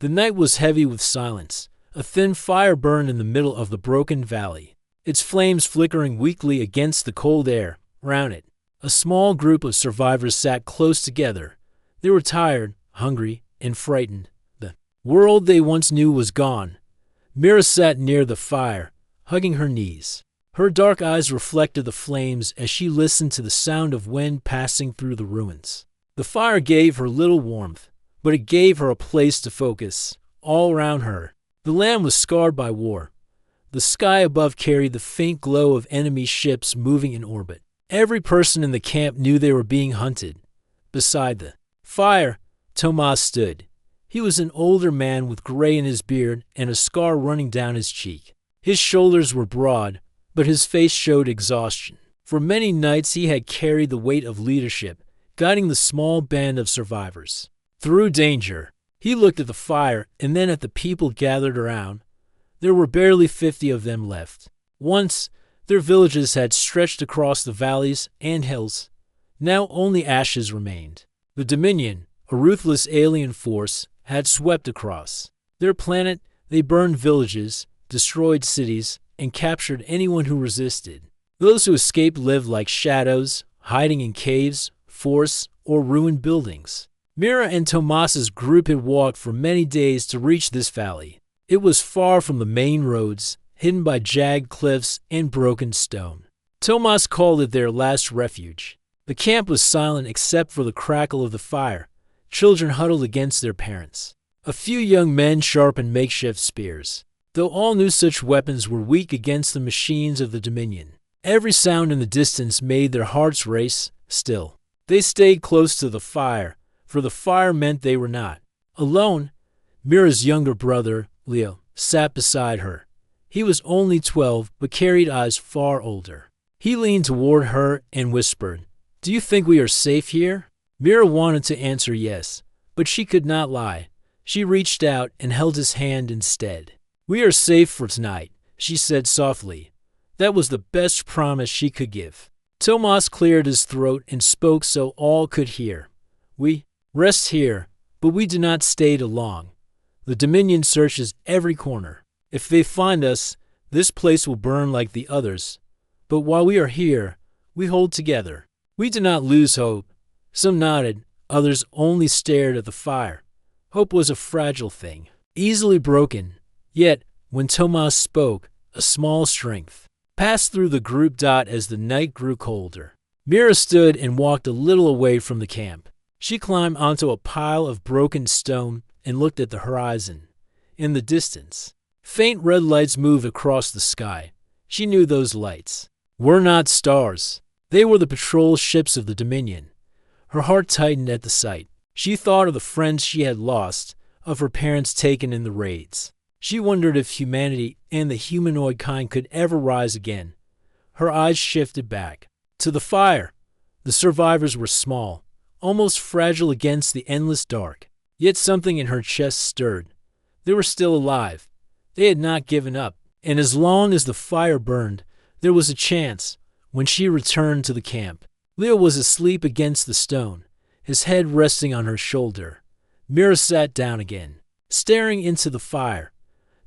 The night was heavy with silence. A thin fire burned in the middle of the broken valley, its flames flickering weakly against the cold air around it. A small group of survivors sat close together. They were tired, hungry, and frightened. The world they once knew was gone. Mira sat near the fire, hugging her knees. Her dark eyes reflected the flames as she listened to the sound of wind passing through the ruins. The fire gave her little warmth, but it gave her a place to focus. All around her, the land was scarred by war. The sky above carried the faint glow of enemy ships moving in orbit. Every person in the camp knew they were being hunted. Beside the fire, Tomas stood. He was an older man with gray in his beard and a scar running down his cheek. His shoulders were broad, but his face showed exhaustion. For many nights he had carried the weight of leadership, guiding the small band of survivors through danger. He looked at the fire and then at the people gathered around. There were barely 50 of them left. Once, their villages had stretched across the valleys and hills. Now only ashes remained. The Dominion, a ruthless alien force, had swept across. Their planet, they burned villages, destroyed cities, and captured anyone who resisted. Those who escaped lived like shadows, hiding in caves, forests, or ruined buildings. Mira and Tomas's group had walked for many days to reach this valley. It was far from the main roads, hidden by jagged cliffs and broken stone. Tomas called it their last refuge. The camp was silent except for the crackle of the fire. Children huddled against their parents. A few young men sharpened makeshift spears, though all knew such weapons were weak against the machines of the Dominion. Every sound in the distance made their hearts race. Still, they stayed close to the fire, for the fire meant they were not alone. Mira's younger brother, Leo, sat beside her. He was only 12, but carried eyes far older. He leaned toward her and whispered, "Do you think we are safe here?" Mira wanted to answer yes, but she could not lie. She reached out and held his hand instead. "We are safe for tonight," she said softly. That was the best promise she could give. Tomas cleared his throat and spoke so all could hear. "We rest here, but we do not stay too long. The Dominion searches every corner. If they find us, this place will burn like the others. But while we are here, we hold together. We do not lose hope." Some nodded, others only stared at the fire. Hope was a fragile thing, easily broken. Yet, when Tomas spoke, a small strength passed through the group. As the night grew colder, Mira stood and walked a little away from the camp. She climbed onto a pile of broken stone and looked at the horizon. In the distance, faint red lights moved across the sky. She knew those lights were not stars. They were the patrol ships of the Dominion. Her heart tightened at the sight. She thought of the friends she had lost, of her parents taken in the raids. She wondered if humanity and the humanoid kind could ever rise again. Her eyes shifted back to the fire. The survivors were small, almost fragile against the endless dark. Yet something in her chest stirred. They were still alive. They had not given up. And as long as the fire burned, there was a chance. When she returned to the camp, Leo was asleep against the stone, his head resting on her shoulder. Mira sat down again, staring into the fire.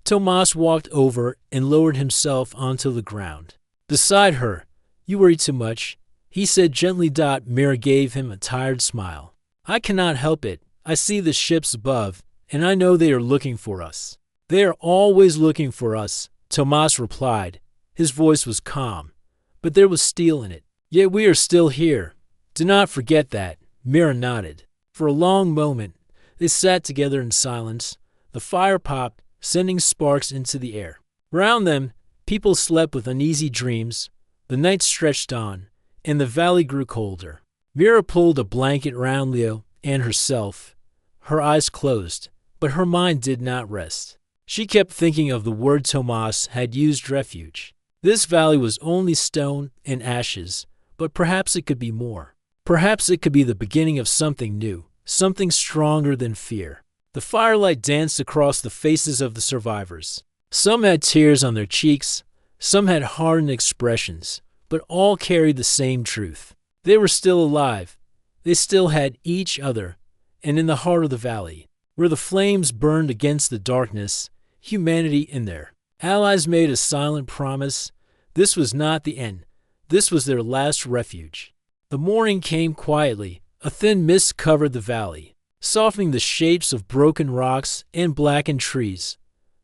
Tomas walked over and lowered himself onto the ground beside her. "You worry too much," he said gently. Mira gave him a tired smile. "I cannot help it. I see the ships above, and I know they are looking for us." "They are always looking for us," Tomas replied. His voice was calm, but there was steel in it. "Yet we are still here. Do not forget that." Mira nodded. For a long moment, they sat together in silence. The fire popped, sending sparks into the air. Around them, people slept with uneasy dreams. The night stretched on, and the valley grew colder. Mira pulled a blanket around Leo and herself. Her eyes closed, but her mind did not rest. She kept thinking of the word Tomas had used, refuge. This valley was only stone and ashes, but perhaps it could be more. Perhaps it could be the beginning of something new, something stronger than fear. The firelight danced across the faces of the survivors. Some had tears on their cheeks, some had hardened expressions, but all carried the same truth. They were still alive. They still had each other, and in the heart of the valley, where the flames burned against the darkness, humanity and their allies made a silent promise. This was not the end. This was their last refuge. The morning came quietly. A thin mist covered the valley, softening the shapes of broken rocks and blackened trees.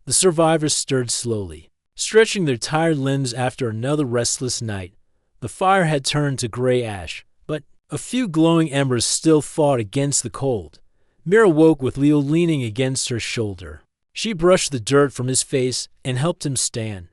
The survivors stirred slowly, stretching their tired limbs after another restless night. The fire had turned to gray ash, but a few glowing embers still fought against the cold. Mira woke with Leo leaning against her shoulder. She brushed the dirt from his face and helped him stand.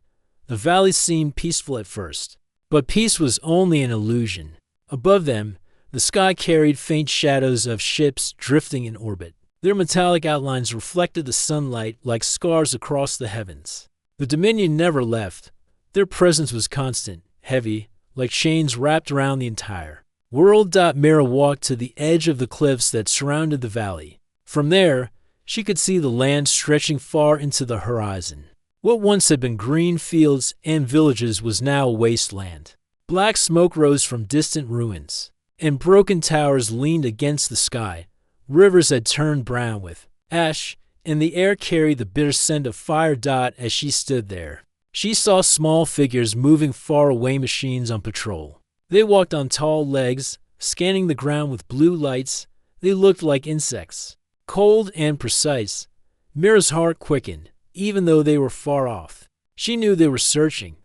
The valley seemed peaceful at first, but peace was only an illusion. Above them, the sky carried faint shadows of ships drifting in orbit. Their metallic outlines reflected the sunlight like scars across the heavens. The Dominion never left. Their presence was constant, heavy, like chains wrapped around the entire world. Mira walked to the edge of the cliffs that surrounded the valley. From there, she could see the land stretching far into the horizon. What once had been green fields and villages was now a wasteland. Black smoke rose from distant ruins, and broken towers leaned against the sky. Rivers had turned brown with ash, and the air carried the bitter scent of fire. As she stood there, she saw small figures moving far away, machines on patrol. They walked on tall legs, scanning the ground with blue lights. They looked like insects, cold and precise. Mira's heart quickened, even though they were far off. She knew they were searching.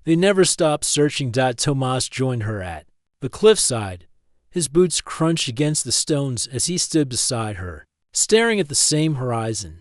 They never stopped searching. Tomas joined her at the cliffside. His boots crunched against the stones as he stood beside her, staring at the same horizon.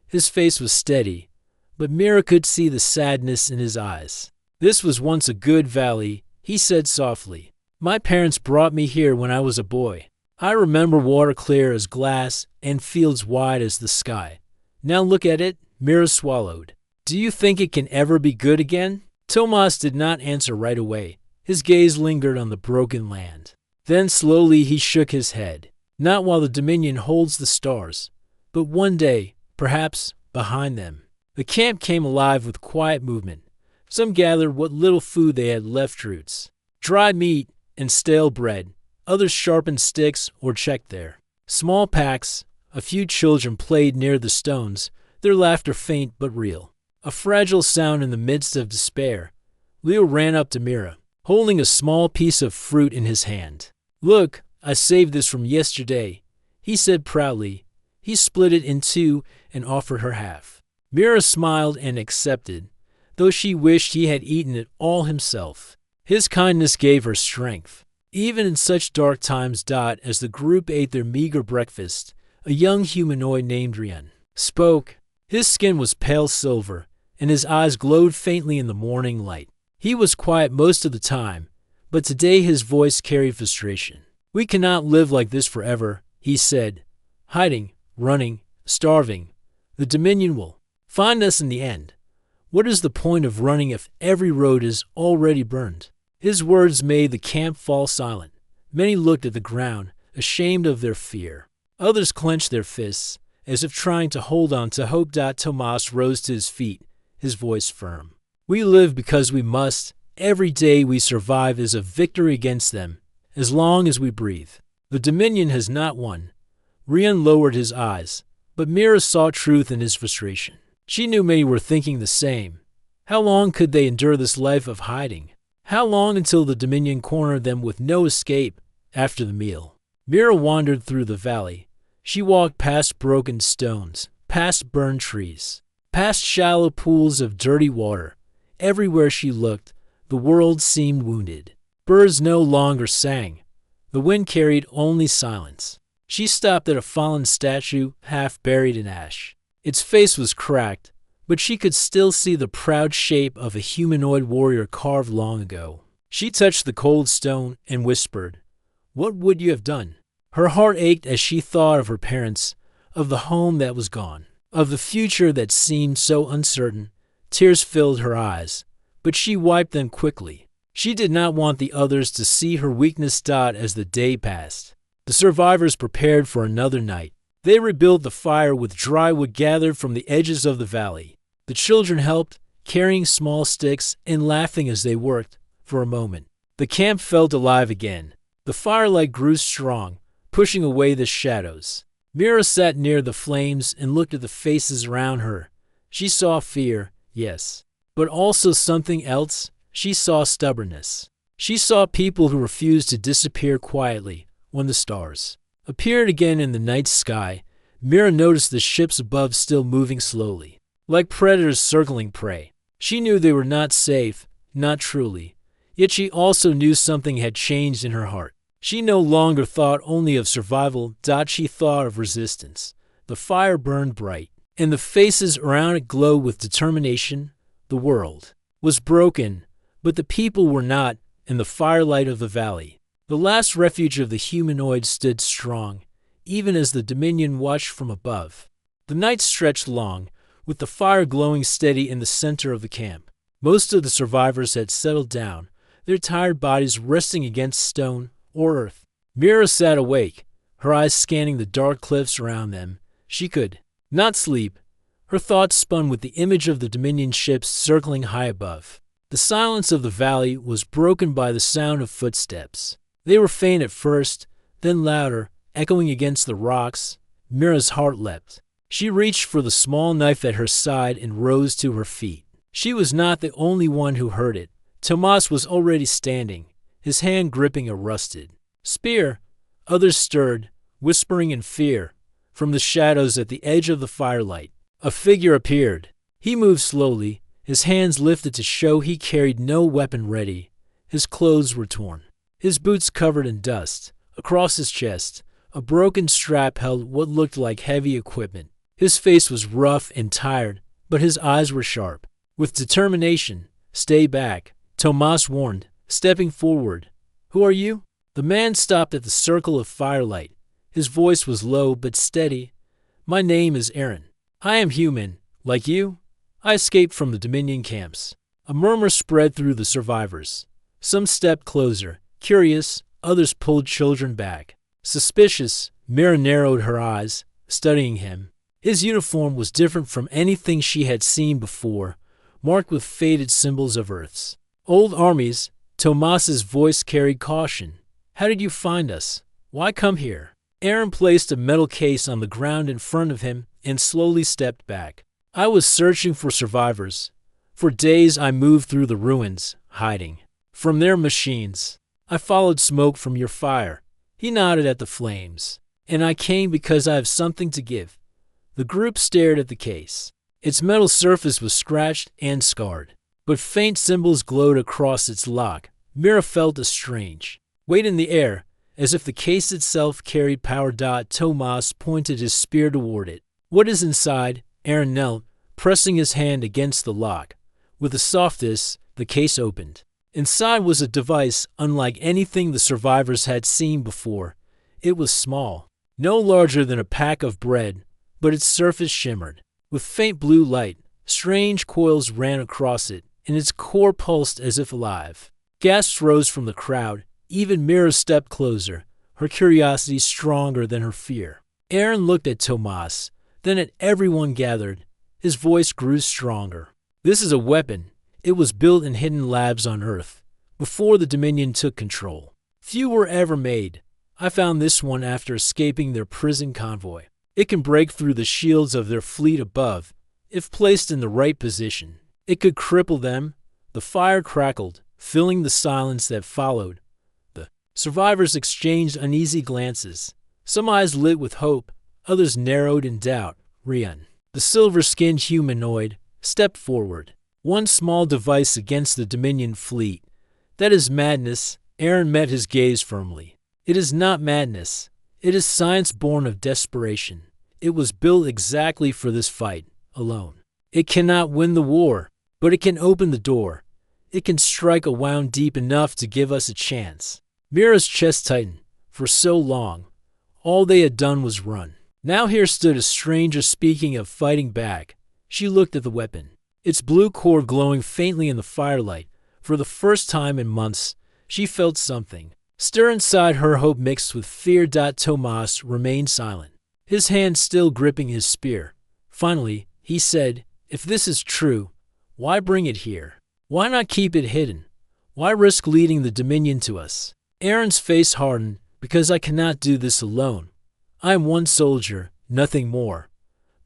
His face was steady, but Mira could see the sadness in his eyes. "This was once a good valley," he said softly. "My parents brought me here when I was a boy. I remember water clear as glass and fields wide as the sky. Now look at it." Mira swallowed. "Do you think it can ever be good again?" Tomas did not answer right away. His gaze lingered on the broken land. Then slowly he shook his head. "Not while the Dominion holds the stars, but one day, perhaps, behind them." The camp came alive with quiet movement. Some gathered what little food they had left, roots, dried meat, and stale bread. Others sharpened sticks or checked their small packs. A few children played near the stones, their laughter faint but real, a fragile sound in the midst of despair. Leo ran up to Mira, holding a small piece of fruit in his hand. "Look, I saved this from yesterday," he said proudly. He split it in two and offered her half. Mira smiled and accepted, though she wished he had eaten it all himself. His kindness gave her strength. Even in such dark times. As the group ate their meager breakfast, a young humanoid named Rian spoke. His skin was pale silver, and his eyes glowed faintly in the morning light. He was quiet most of the time, but today his voice carried frustration. "We cannot live like this forever," he said. "Hiding, running, starving. The Dominion will find us in the end. What is the point of running if every road is already burned?" His words made the camp fall silent. Many looked at the ground, ashamed of their fear. Others clenched their fists, as if trying to hold on to hope. Tomas rose to his feet, his voice firm. "We live because we must. Every day we survive is a victory against them, as long as we breathe. The Dominion has not won." Rian lowered his eyes, but Mira saw truth in his frustration. She knew many were thinking the same. How long could they endure this life of hiding? How long until the Dominion cornered them with no escape? After the meal, Mira wandered through the valley. She walked past broken stones, past burned trees, past shallow pools of dirty water. Everywhere she looked, the world seemed wounded. Birds no longer sang. The wind carried only silence. She stopped at a fallen statue, half buried in ash. Its face was cracked, but she could still see the proud shape of a humanoid warrior carved long ago. She touched the cold stone and whispered, "What would you have done?" Her heart ached as she thought of her parents, of the home that was gone, of the future that seemed so uncertain. Tears filled her eyes, but she wiped them quickly. She did not want the others to see her weakness. As the day passed, the survivors prepared for another night. They rebuilt the fire with dry wood gathered from the edges of the valley. The children helped, carrying small sticks and laughing as they worked. For a moment, the camp felt alive again. The firelight grew strong, pushing away the shadows. Mira sat near the flames and looked at the faces around her. She saw fear, yes, but also something else. She saw stubbornness. She saw people who refused to disappear quietly when the stars appeared again in the night sky. Mira noticed the ships above still moving slowly, like predators circling prey. She knew they were not safe, not truly. Yet she also knew something had changed in her heart. She no longer thought only of survival. She thought of resistance. The fire burned bright, and the faces around it glowed with determination. The world was broken, but the people were not. In the firelight of the valley, the last refuge of the humanoids stood strong, even as the Dominion watched from above. The night stretched long, with the fire glowing steady in the center of the camp. Most of the survivors had settled down, their tired bodies resting against stone or earth. Mira sat awake, her eyes scanning the dark cliffs around them. She could not sleep. Her thoughts spun with the image of the Dominion ships circling high above. The silence of the valley was broken by the sound of footsteps. They were faint at first, then louder, echoing against the rocks. Mira's heart leapt. She reached for the small knife at her side and rose to her feet. She was not the only one who heard it. Tomas was already standing, his hand gripping a rusted spear. Others stirred, whispering in fear. From the shadows at the edge of the firelight, a figure appeared. He moved slowly, his hands lifted to show he carried no weapon ready. His clothes were torn, his boots covered in dust. Across his chest, a broken strap held what looked like heavy equipment. His face was rough and tired, but his eyes were sharp. With determination, "Stay back," Tomas warned, stepping forward. "Who are you?" The man stopped at the circle of firelight. His voice was low but steady. "My name is Aaron. I am human, like you. I escaped from the Dominion camps." A murmur spread through the survivors. Some stepped closer, curious, others pulled children back. Suspicious, Mira narrowed her eyes, studying him. His uniform was different from anything she had seen before, marked with faded symbols of Earth's old armies. Tomas's voice carried caution. "How did you find us? Why come here?" Aaron placed a metal case on the ground in front of him and slowly stepped back. "I was searching for survivors. For days I moved through the ruins, hiding from their machines. I followed smoke from your fire." He nodded at the flames. "And I came because I have something to give." The group stared at the case. Its metal surface was scratched and scarred, but faint symbols glowed across its lock. Mira felt a strange weight in the air, as if the case itself carried power. Tomas pointed his spear toward it. "What is inside?" Aaron knelt, pressing his hand against the lock. With a softness, the case opened. Inside was a device unlike anything the survivors had seen before. It was small, no larger than a pack of bread, but its surface shimmered with faint blue light. Strange coils ran across it, and its core pulsed as if alive. Gasps rose from the crowd. Even Mira stepped closer, her curiosity stronger than her fear. Aaron looked at Tomas, then at everyone gathered. His voice grew stronger. "This is a weapon. It was built in hidden labs on Earth, before the Dominion took control. Few were ever made. I found this one after escaping their prison convoy. It can break through the shields of their fleet above. If placed in the right position, it could cripple them." The fire crackled, filling the silence that followed. The survivors exchanged uneasy glances. Some eyes lit with hope, others narrowed in doubt. Rian, the silver-skinned humanoid, stepped forward. "One small device against the Dominion fleet. That is madness." Aaron met his gaze firmly. "It is not madness. It is science born of desperation. It was built exactly for this fight, alone. It cannot win the war, but it can open the door. It can strike a wound deep enough to give us a chance." Mira's chest tightened. For so long, all they had done was run. Now here stood a stranger speaking of fighting back. She looked at the weapon, its blue core glowing faintly in the firelight. For the first time in months, she felt something stir inside her, hope mixed with fear. Tomas remained silent, his hand still gripping his spear. Finally, he said, "If this is true, why bring it here? Why not keep it hidden? Why risk leading the Dominion to us?" Aaron's face hardened. "Because I cannot do this alone. I am one soldier, nothing more.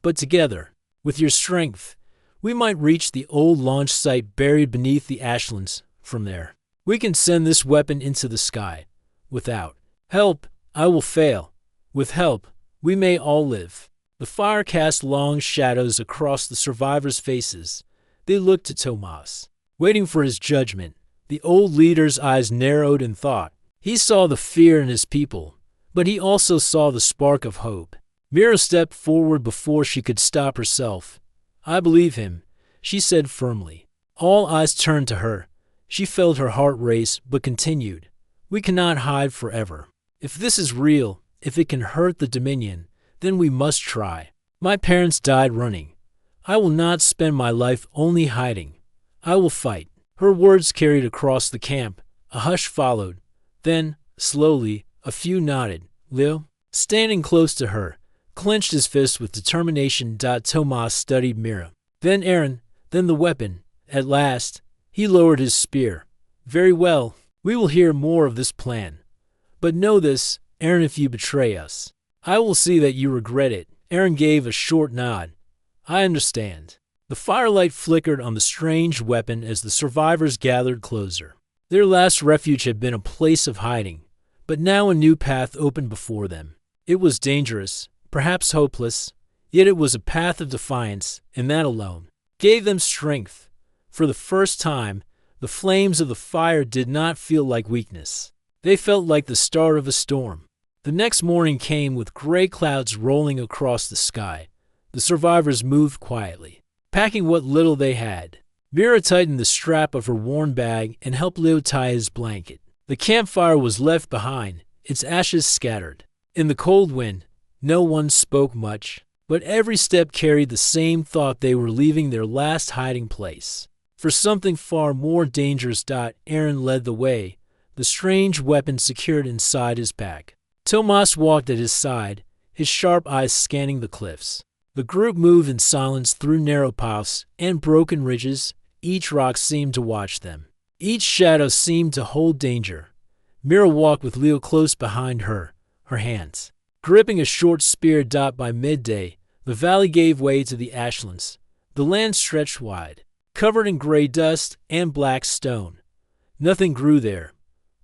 But together, with your strength, we might reach the old launch site buried beneath the ashlands. From there, we can send this weapon into the sky. Without help, I will fail. With help, we may all live." The fire cast long shadows across the survivors' faces. They looked to Tomas, waiting for his judgment. The old leader's eyes narrowed in thought. He saw the fear in his people, but he also saw the spark of hope. Mira stepped forward before she could stop herself. "I believe him," she said firmly. All eyes turned to her. She felt her heart race, but continued. "We cannot hide forever. If this is real, if it can hurt the Dominion, then we must try. My parents died running. I will not spend my life only hiding. I will fight." Her words carried across the camp. A hush followed. Then, slowly, a few nodded. Leo, standing close to her, clenched his fist with determination. Tomas studied Mira. Then Aaron, then the weapon. At last, he lowered his spear. "Very well, we will hear more of this plan. But know this, Aaron, if you betray us, I will see that you regret it." Aaron gave a short nod. "I understand." The firelight flickered on the strange weapon as the survivors gathered closer. Their last refuge had been a place of hiding, but now a new path opened before them. It was dangerous, perhaps hopeless, yet it was a path of defiance, and that alone gave them strength. For the first time, the flames of the fire did not feel like weakness. They felt like the start of a storm. The next morning came with gray clouds rolling across the sky. The survivors moved quietly, packing what little they had. Mira tightened the strap of her worn bag and helped Leo tie his blanket. The campfire was left behind, its ashes scattered. In the cold wind, no one spoke much, but every step carried the same thought: they were leaving their last hiding place for something far more dangerous. Aaron led the way, the strange weapon secured inside his pack. Tomas walked at his side, his sharp eyes scanning the cliffs. The group moved in silence through narrow paths and broken ridges. Each rock seemed to watch them. Each shadow seemed to hold danger. Mira walked with Leo close behind her, her hands gripping a short spear. By midday, the valley gave way to the ashlands. The land stretched wide, covered in gray dust and black stone. Nothing grew there.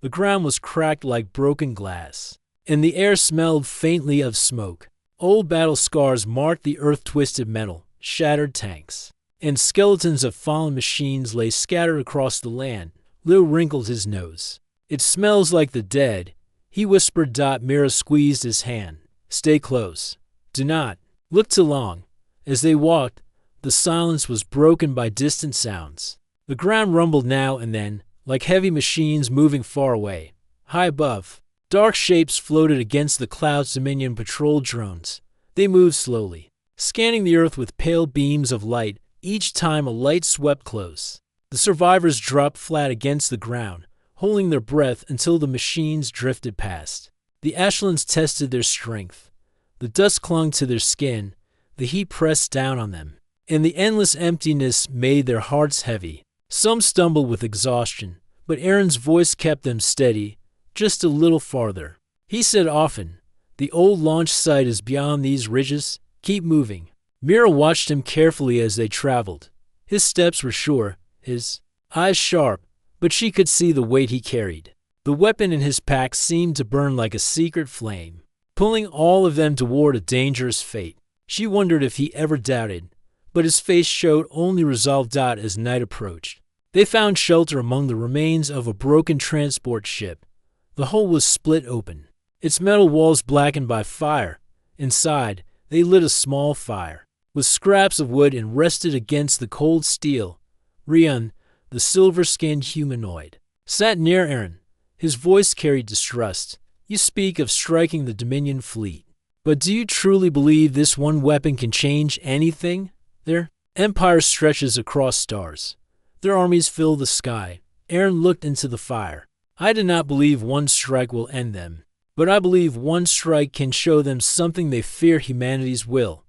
The ground was cracked like broken glass, and the air smelled faintly of smoke. Old battle scars marked the earth-twisted metal. Shattered tanks and skeletons of fallen machines lay scattered across the land. Leo wrinkled his nose. "It smells like the dead," he whispered. Mira squeezed his hand. "Stay close. Do not look too long." As they walked, the silence was broken by distant sounds. The ground rumbled now and then, like heavy machines moving far away. High above, dark shapes floated against the clouds. Dominion patrol drones. They moved slowly, scanning the earth with pale beams of light. Each time a light swept close, the survivors dropped flat against the ground, holding their breath until the machines drifted past. The ashlands tested their strength. The dust clung to their skin, the heat pressed down on them, and the endless emptiness made their hearts heavy. Some stumbled with exhaustion, but Aaron's voice kept them steady. "Just a little farther," he said often. "The old launch site is beyond these ridges. Keep moving." Mira watched him carefully as they traveled. His steps were sure, his eyes sharp, but she could see the weight he carried. The weapon in his pack seemed to burn like a secret flame, pulling all of them toward a dangerous fate. She wondered if he ever doubted, but his face showed only resolve. As night approached, they found shelter among the remains of a broken transport ship. The hull was split open, its metal walls blackened by fire. Inside, they lit a small fire with scraps of wood and rested against the cold steel. Rion, the silver-skinned humanoid, sat near Aaron. His voice carried distrust. "You speak of striking the Dominion fleet, but do you truly believe this one weapon can change anything? Their empire stretches across stars. Their armies fill the sky." Aaron looked into the fire. "I do not believe one strike will end them, but I believe one strike can show them something they fear: humanity's will.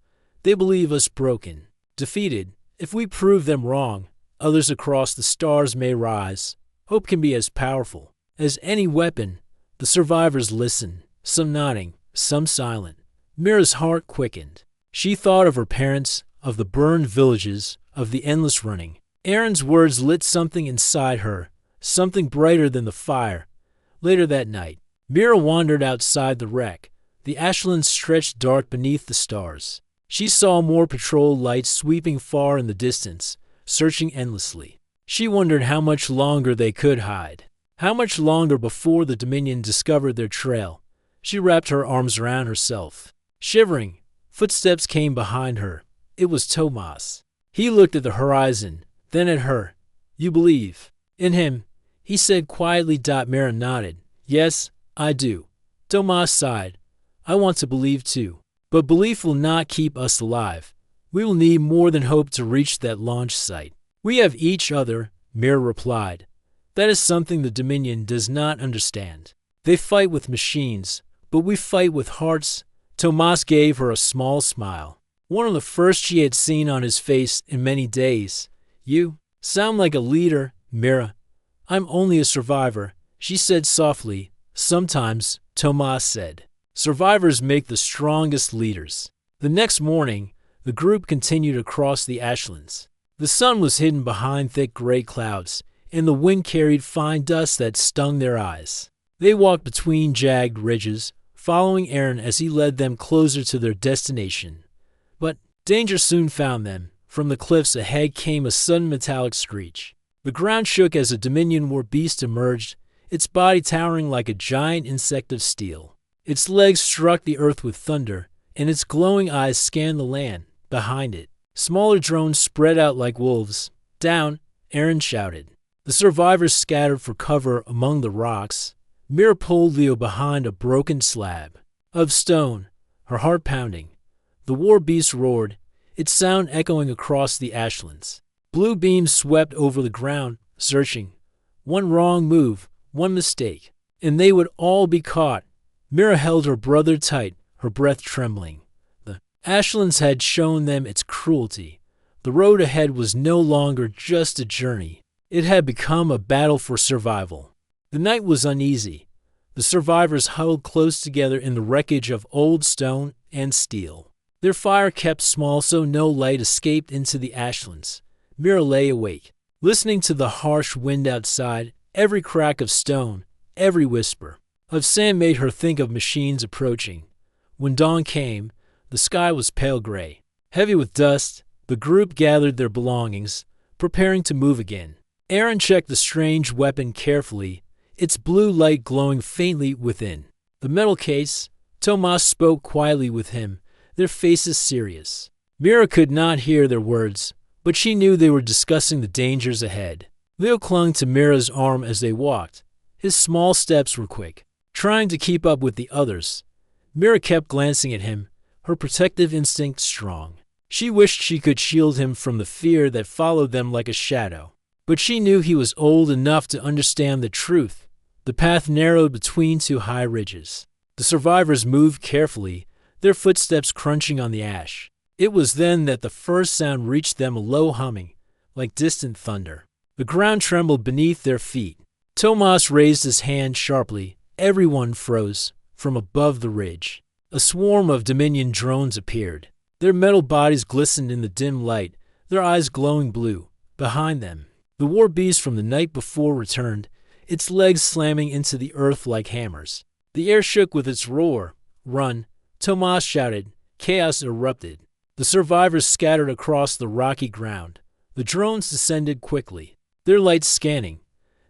They believe us broken, defeated. If we prove them wrong, others across the stars may rise. Hope can be as powerful as any weapon." The survivors listened, some nodding, some silent. Mira's heart quickened. She thought of her parents, of the burned villages, of the endless running. Aaron's words lit something inside her, something brighter than the fire. Later that night, Mira wandered outside the wreck. The ashlands stretched dark beneath the stars. She saw more patrol lights sweeping far in the distance, searching endlessly. She wondered how much longer they could hide. How much longer before the Dominion discovered their trail. She wrapped her arms around herself. Shivering, footsteps came behind her. It was Tomas. He looked at the horizon, then at her. "You believe in him?" he said quietly. Mira nodded. "Yes, I do." Tomas sighed. "I want to believe too. But belief will not keep us alive. We will need more than hope to reach that launch site." "We have each other," Mira replied. "That is something the Dominion does not understand. They fight with machines, but we fight with hearts." Tomas gave her a small smile, one of the first she had seen on his face in many days. "You sound like a leader, Mira." "I'm only a survivor," she said softly. "Sometimes," Tomas said, "survivors make the strongest leaders." The next morning, the group continued across the ashlands. The sun was hidden behind thick gray clouds, and the wind carried fine dust that stung their eyes. They walked between jagged ridges, following Aaron as he led them closer to their destination. But danger soon found them. From the cliffs ahead came a sudden metallic screech. The ground shook as a Dominion war beast emerged, its body towering like a giant insect of steel. Its legs struck the earth with thunder, and its glowing eyes scanned the land behind it. Smaller drones spread out like wolves. "Down!" Aaron shouted. The survivors scattered for cover among the rocks. Mira pulled Leo behind a broken slab of stone, her heart pounding. The war beast roared, its sound echoing across the ashlands. Blue beams swept over the ground, searching. One wrong move, one mistake, and they would all be caught. Mira held her brother tight, her breath trembling. The ashlands had shown them its cruelty. The road ahead was no longer just a journey. It had become a battle for survival. The night was uneasy. The survivors huddled close together in the wreckage of old stone and steel. Their fire kept small so no light escaped into the ashlands. Mira lay awake, listening to the harsh wind outside. Every crack of stone, every whisper of sand made her think of machines approaching. When dawn came, the sky was pale gray, heavy with dust. The group gathered their belongings, preparing to move again. Aaron checked the strange weapon carefully, its blue light glowing faintly within. The metal case. Tomas spoke quietly with him, their faces serious. Mira could not hear their words, but she knew they were discussing the dangers ahead. Leo clung to Mira's arm as they walked. His small steps were quick, trying to keep up with the others. Mira kept glancing at him, her protective instinct strong. She wished she could shield him from the fear that followed them like a shadow. But she knew he was old enough to understand the truth. The path narrowed between two high ridges. The survivors moved carefully, their footsteps crunching on the ash. It was then that the first sound reached them, a low humming, like distant thunder. The ground trembled beneath their feet. Tomas raised his hand sharply. Everyone froze. From above the ridge, a swarm of Dominion drones appeared. Their metal bodies glistened in the dim light, their eyes glowing blue. Behind them, the war beast from the night before returned, its legs slamming into the earth like hammers. The air shook with its roar. "Run!" Tomas shouted. Chaos erupted. The survivors scattered across the rocky ground. The drones descended quickly, their lights scanning.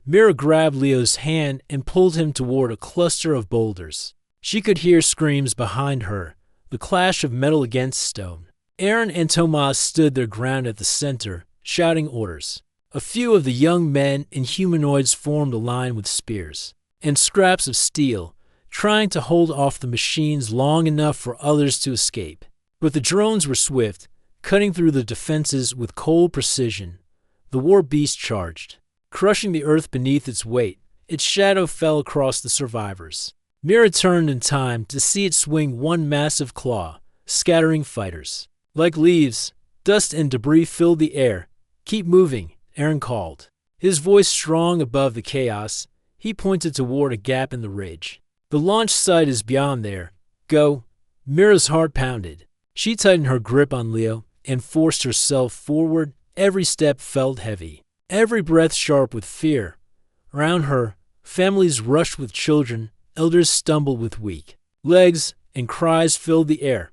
Mira grabbed Leo's hand and pulled him toward a cluster of boulders. She could hear screams behind her, the clash of metal against stone. Aaron and Tomas stood their ground at the center, shouting orders. A few of the young men in humanoids formed a line with spears and scraps of steel, trying to hold off the machines long enough for others to escape. But the drones were swift, cutting through the defenses with cold precision. The war beast charged, crushing the earth beneath its weight. Its shadow fell across the survivors. Mira turned in time to see it swing one massive claw, scattering fighters. Like leaves, dust and debris filled the air. "Keep moving," Aaron called. His voice strong above the chaos, he pointed toward a gap in the ridge. "The launch site is beyond there. Go." Mira's heart pounded. She tightened her grip on Leo and forced herself forward. Every step felt heavy, every breath sharp with fear. Around her, families rushed with children, elders stumbled with weak legs, and cries filled the air.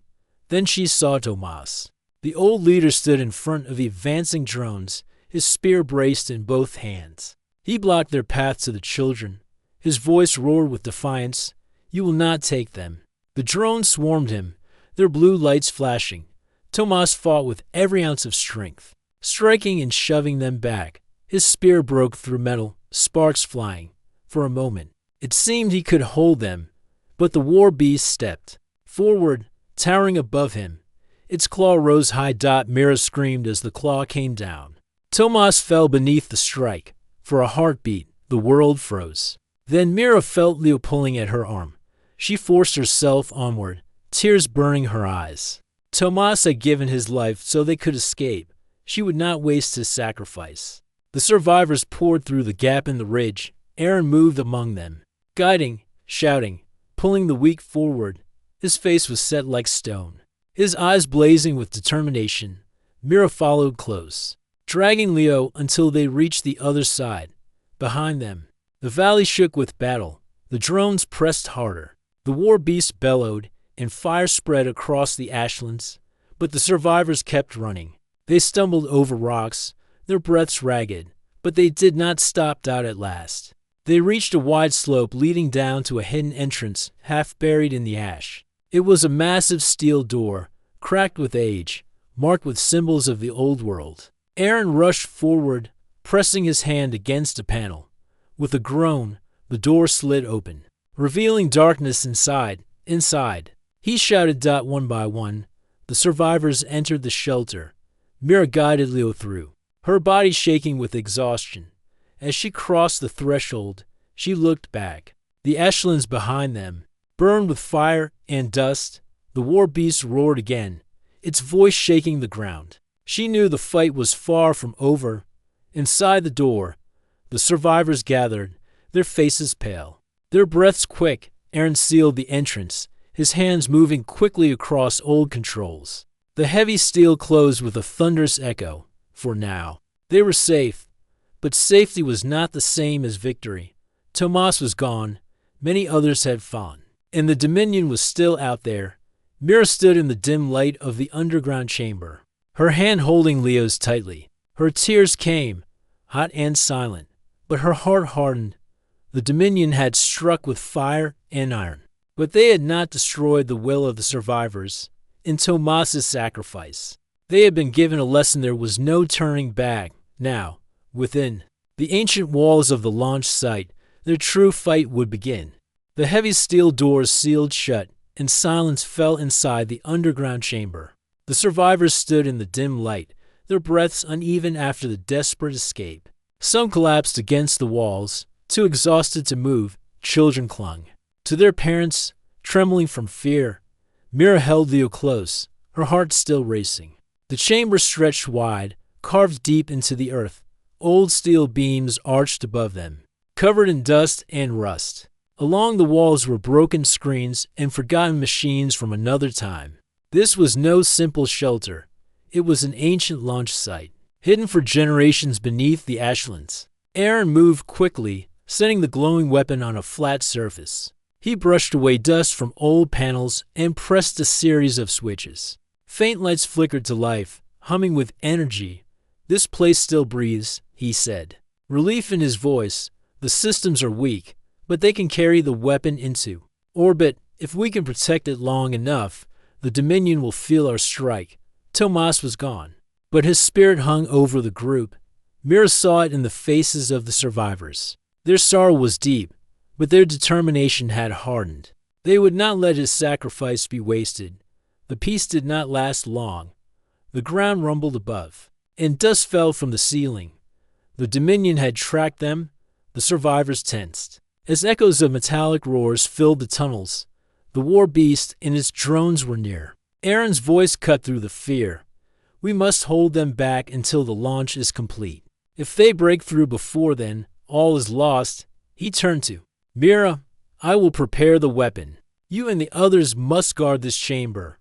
Then she saw Tomas. The old leader stood in front of the advancing drones, his spear braced in both hands. He blocked their path to the children. His voice roared with defiance. "You will not take them." The drones swarmed him, their blue lights flashing. Tomas fought with every ounce of strength, striking and shoving them back. His spear broke through metal, sparks flying. For a moment, it seemed he could hold them, but the war beast stepped forward, towering above him. Its claw rose high. Mira screamed as the claw came down. Tomas fell beneath the strike. For a heartbeat, the world froze. Then Mira felt Leo pulling at her arm. She forced herself onward, tears burning her eyes. Tomas had given his life so they could escape. She would not waste his sacrifice. The survivors poured through the gap in the ridge. Aaron moved among them, guiding, shouting, pulling the weak forward. His face was set like stone, his eyes blazing with determination. Mira followed close, dragging Leo until they reached the other side. Behind them, the valley shook with battle. The drones pressed harder. The war beast bellowed, and fire spread across the ashlands. But the survivors kept running. They stumbled over rocks, their breaths ragged, but they did not stop. At last, they reached a wide slope leading down to a hidden entrance, half buried in the ash. It was a massive steel door, cracked with age, marked with symbols of the old world. Aaron rushed forward, pressing his hand against a panel. With a groan, the door slid open, revealing darkness inside. He shouted. One by one, the survivors entered the shelter. Mira guided Leo through, her body shaking with exhaustion. As she crossed the threshold, she looked back. The ashlands behind them burned with fire and dust. The war beast roared again, its voice shaking the ground. She knew the fight was far from over. Inside the door, the survivors gathered, their faces pale, their breaths quick. Aaron sealed the entrance, his hands moving quickly across old controls. The heavy steel closed with a thunderous echo. For now, they were safe. But safety was not the same as victory. Tomas was gone. Many others had fallen. And the Dominion was still out there. Mira stood in the dim light of the underground chamber, her hand holding Leo's tightly. Her tears came, hot and silent, but her heart hardened. The Dominion had struck with fire and iron, but they had not destroyed the will of the survivors. In Tomas's sacrifice, they had been given a lesson. There was no turning back. Now, within the ancient walls of the launch site, their true fight would begin. The heavy steel doors sealed shut, and silence fell inside the underground chamber. The survivors stood in the dim light, their breaths uneven after the desperate escape. Some collapsed against the walls, too exhausted to move. Children clung to their parents, trembling from fear. Mira held Leo close, her heart still racing. The chamber stretched wide, carved deep into the earth. Old steel beams arched above them, covered in dust and rust. Along the walls were broken screens and forgotten machines from another time. This was no simple shelter. It was an ancient launch site, hidden for generations beneath the ashlands. Aaron moved quickly, setting the glowing weapon on a flat surface. He brushed away dust from old panels and pressed a series of switches. Faint lights flickered to life, humming with energy. "This place still breathes," he said, relief in his voice. "The systems are weak, but they can carry the weapon into orbit. If we can protect it long enough, the Dominion will feel our strike." Tomas was gone, but his spirit hung over the group. Mira saw it in the faces of the survivors. Their sorrow was deep, but their determination had hardened. They would not let his sacrifice be wasted. The peace did not last long. The ground rumbled above, and dust fell from the ceiling. The Dominion had tracked them. The survivors tensed, as echoes of metallic roars filled the tunnels. The war beast and its drones were near. Aaron's voice cut through the fear. "We must hold them back until the launch is complete. If they break through before then, all is lost." He turned to Mira. "I will prepare the weapon. You and the others must guard this chamber.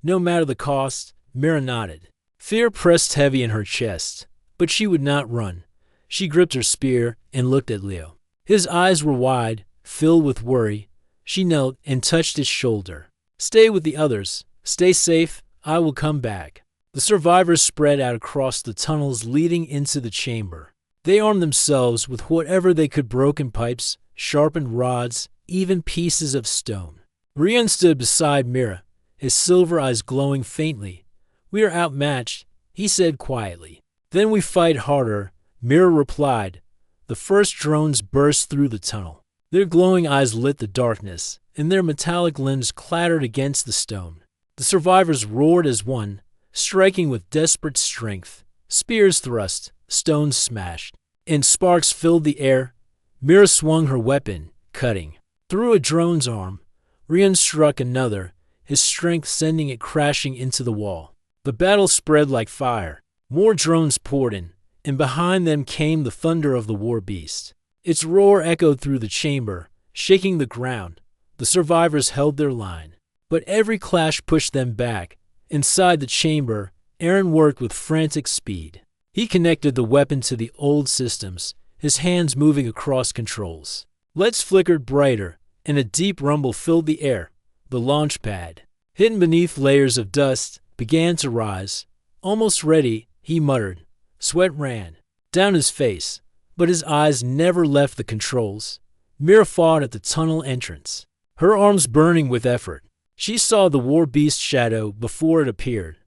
No matter the cost. Mira nodded. Fear pressed heavy in her chest, but she would not run. She gripped her spear and looked at Leo. His eyes were wide, filled with worry. She knelt and touched his shoulder. Stay with the others. Stay safe. I will come back. The survivors spread out across the tunnels leading into the chamber. They armed themselves with whatever they could: broken pipes, sharpened rods, even pieces of stone. Rian stood beside Mira, his silver eyes glowing faintly. We are outmatched, he said quietly. Then we fight harder, Mira replied. The first drones burst through the tunnel. Their glowing eyes lit the darkness, and their metallic limbs clattered against the stone. The survivors roared as one, striking with desperate strength. Spears thrust, stones smashed, and sparks filled the air. Mira swung her weapon, cutting. Through a drone's arm, Rian struck another, his strength sending it crashing into the wall. The battle spread like fire. More drones poured in, and behind them came the thunder of the war beast. Its roar echoed through the chamber, shaking the ground. The survivors held their line, but every clash pushed them back. Inside the chamber, Aaron worked with frantic speed. He connected the weapon to the old systems, his hands moving across controls. Lights flickered brighter, and a deep rumble filled the air. The launch pad, hidden beneath layers of dust, began to rise. Almost ready, he muttered. Sweat ran down his face, but his eyes never left the controls. Mira fought at the tunnel entrance, her arms burning with effort. She saw the war beast shadow before it appeared.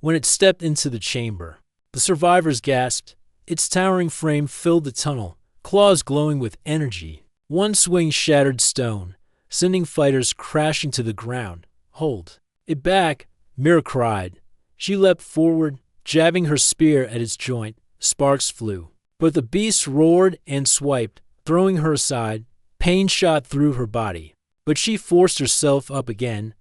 When it stepped into the chamber, the survivors gasped. Its towering frame filled the tunnel, claws glowing with energy. One swing shattered stone, sending fighters crashing to the ground. Hold it back, Mira cried. She leapt forward, jabbing her spear at its joint. Sparks flew, but the beast roared and swiped, throwing her aside. Pain shot through her body, but she forced herself up again.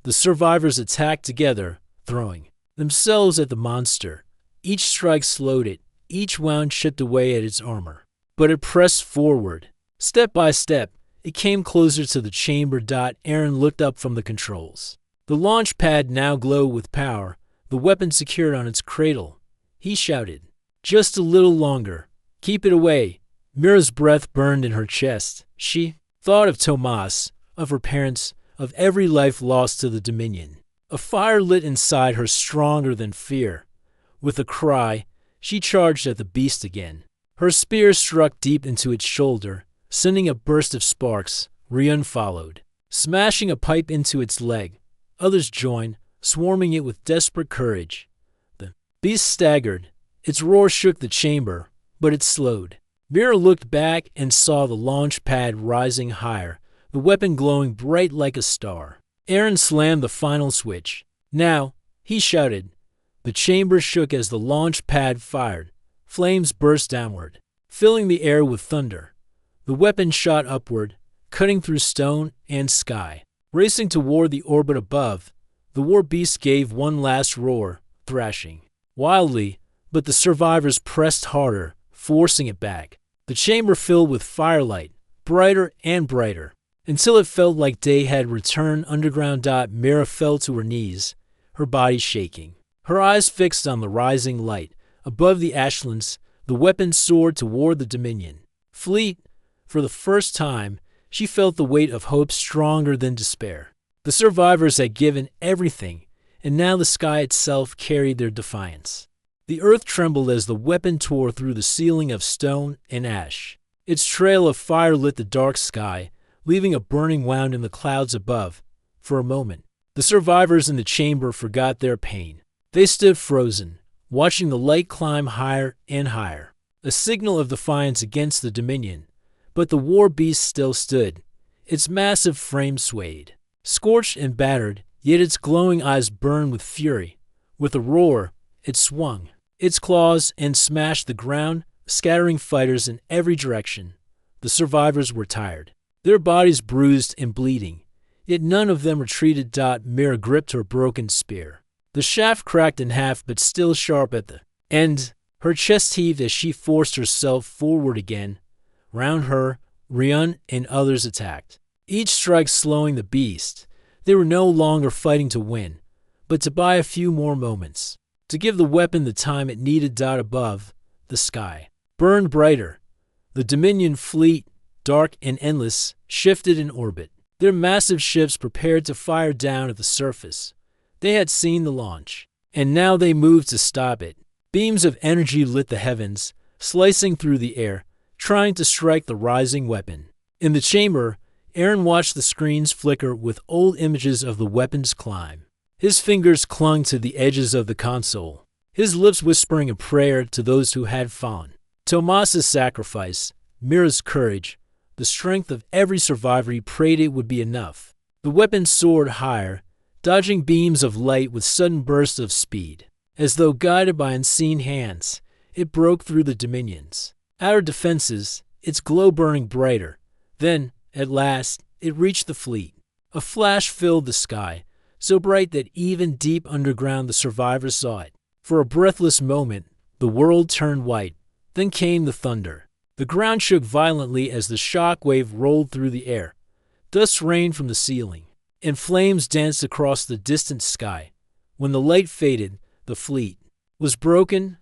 The survivors attacked together, throwing themselves at the monster. Each strike slowed it, each wound chipped away at its armor. But it pressed forward. Step by step, it came closer to the chamber. Aaron looked up from the controls. The launch pad now glowed with power, the weapon secured on its cradle. He shouted, just a little longer. Keep it away. Mira's breath burned in her chest. She thought of Tomas, of her parents, of every life lost to the Dominion. A fire lit inside her stronger than fear. With a cry, she charged at the beast again. Her spear struck deep into its shoulder, sending a burst of sparks. Rian followed, smashing a pipe into its leg. Others joined, swarming it with desperate courage. The beast staggered. Its roar shook the chamber, but it slowed. Mira looked back and saw the launch pad rising higher, the weapon glowing bright like a star. Aaron slammed the final switch. Now, he shouted. The chamber shook as the launch pad fired. Flames burst downward, filling the air with thunder. The weapon shot upward, cutting through stone and sky. Racing toward the orbit above, the war beast gave one last roar, thrashing wildly, but the survivors pressed harder, forcing it back. The chamber filled with firelight, brighter and brighter, until it felt like day had returned underground. Mira fell to her knees, her body shaking, her eyes fixed on the rising light. Above the ashlands, the weapon soared toward the Dominion. Fleet, for the first time, she felt the weight of hope stronger than despair. The survivors had given everything, and now the sky itself carried their defiance. The earth trembled as the weapon tore through the ceiling of stone and ash. Its trail of fire lit the dark sky, leaving a burning wound in the clouds above. For a moment, the survivors in the chamber forgot their pain. They stood frozen, watching the light climb higher and higher, a signal of defiance against the Dominion. But the war beast still stood. Its massive frame swayed, scorched and battered, yet its glowing eyes burned with fury. With a roar, it swung its claws and smashed the ground, scattering fighters in every direction. The survivors were tired, their bodies bruised and bleeding, yet none of them retreated. Mira gripped her broken spear. The shaft cracked in half, but still sharp at the end. Her chest heaved as she forced herself forward again. Round her, Rian and others attacked. each strike slowing the beast. They were no longer fighting to win, but to buy a few more moments, to give the weapon the time it needed. Above, the sky burned brighter. The Dominion fleet, dark and endless, shifted in orbit. Their massive ships prepared to fire down at the surface. They had seen the launch, and now they moved to stop it. Beams of energy lit the heavens, slicing through the air, trying to strike the rising weapon. In the chamber, Aaron watched the screens flicker with old images of the weapon's climb. His fingers clung to the edges of the console, his lips whispering a prayer to those who had fallen. Tomas's sacrifice, Mira's courage, the strength of every survivor. He prayed it would be enough. The weapon soared higher, dodging beams of light with sudden bursts of speed. As though guided by unseen hands, it broke through the Dominions' outer defenses, its glow burning brighter. Then, at last, it reached the fleet. A flash filled the sky, so bright that even deep underground the survivors saw it. For a breathless moment, the world turned white. Then came the thunder. The ground shook violently as the shock wave rolled through the air. Dust rained from the ceiling, and flames danced across the distant sky. When the light faded, the fleet was broken.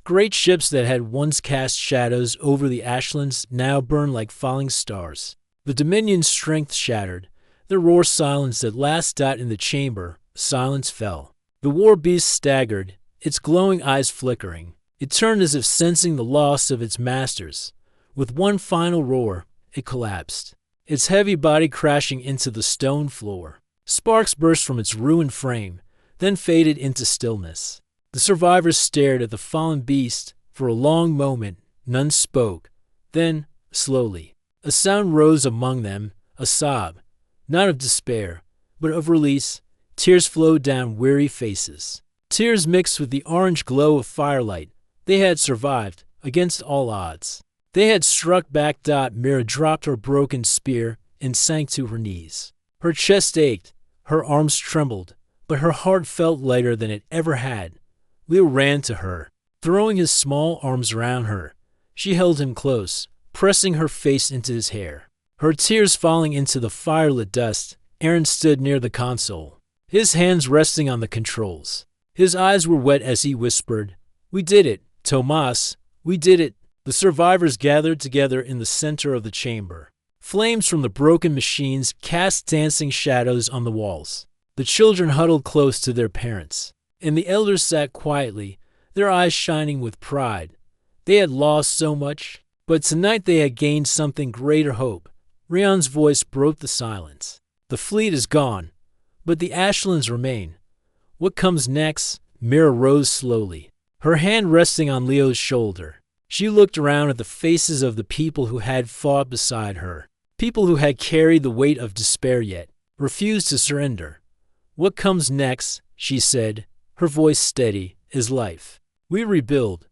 Great ships that had once cast shadows over the ashlands now burned like falling stars. The Dominion's strength shattered. Their roar silenced at last. In the chamber, silence fell. The war beast staggered, its glowing eyes flickering. It turned as if sensing the loss of its masters. With one final roar, it collapsed, its heavy body crashing into the stone floor. Sparks burst from its ruined frame, then faded into stillness. The survivors stared at the fallen beast. For a long moment, none spoke. Then, slowly, a sound rose among them, a sob, not of despair, but of release. Tears flowed down weary faces. Tears mixed with the orange glow of firelight. They had survived, against all odds. They had struck back. Mira dropped her broken spear and sank to her knees. Her chest ached, her arms trembled, but her heart felt lighter than it ever had. Leo ran to her, throwing his small arms around her. She held him close, pressing her face into his hair. Her tears falling into the firelit dust. Aaron stood near the console, his hands resting on the controls. His eyes were wet as he whispered, "We did it, Tomas, we did it." The survivors gathered together in the center of the chamber. Flames from the broken machines cast dancing shadows on the walls. The children huddled close to their parents, and the elders sat quietly, their eyes shining with pride. They had lost so much, but tonight they had gained something greater: hope. Rion's voice broke the silence. The fleet is gone, but the ashlands remain. What comes next? Mira rose slowly, her hand resting on Leo's shoulder. She looked around at the faces of the people who had fought beside her, people who had carried the weight of despair yet refused to surrender. "What comes next?" she said, her voice steady as life. "We rebuild.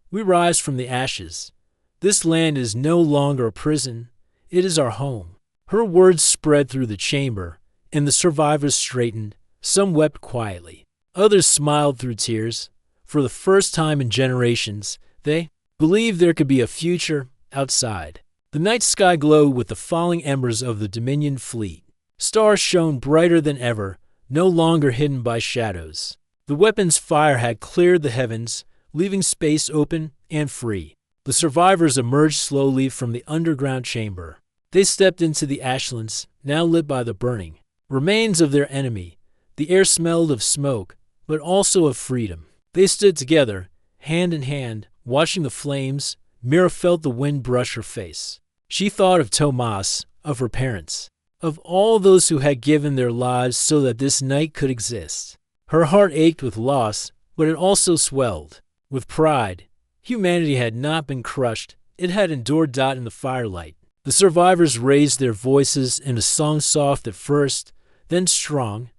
We rise from the ashes. This land is no longer a prison. It is our home." Her words spread through the chamber, and the survivors straightened. Some wept quietly. Others smiled through tears. For the first time in generations, they believed there could be a future outside. The night sky glowed with the falling embers of the Dominion fleet. Stars shone brighter than ever, no longer hidden by shadows. The weapon's fire had cleared the heavens, leaving space open and free. The survivors emerged slowly from the underground chamber. They stepped into the ashlands, now lit by the burning remains of their enemy. The air smelled of smoke, but also of freedom. They stood together, hand in hand, watching the flames. Mira felt the wind brush her face. She thought of Tomas, of her parents, of all those who had given their lives so that this night could exist. Her heart ached with loss, but it also swelled with pride. Humanity had not been crushed. It had endured. In the firelight, the survivors raised their voices in a song, soft at first, then strong,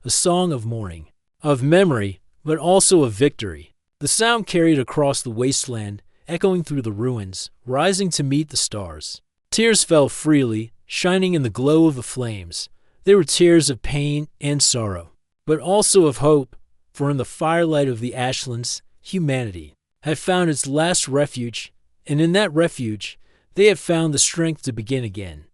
a song of mourning, of memory, but also of victory. The sound carried across the wasteland, echoing through the ruins, rising to meet the stars. Tears fell freely, shining in the glow of the flames. They were tears of pain and sorrow, but also of hope, for in the firelight of the ashlands, humanity had found its last refuge, and in that refuge, they had found the strength to begin again.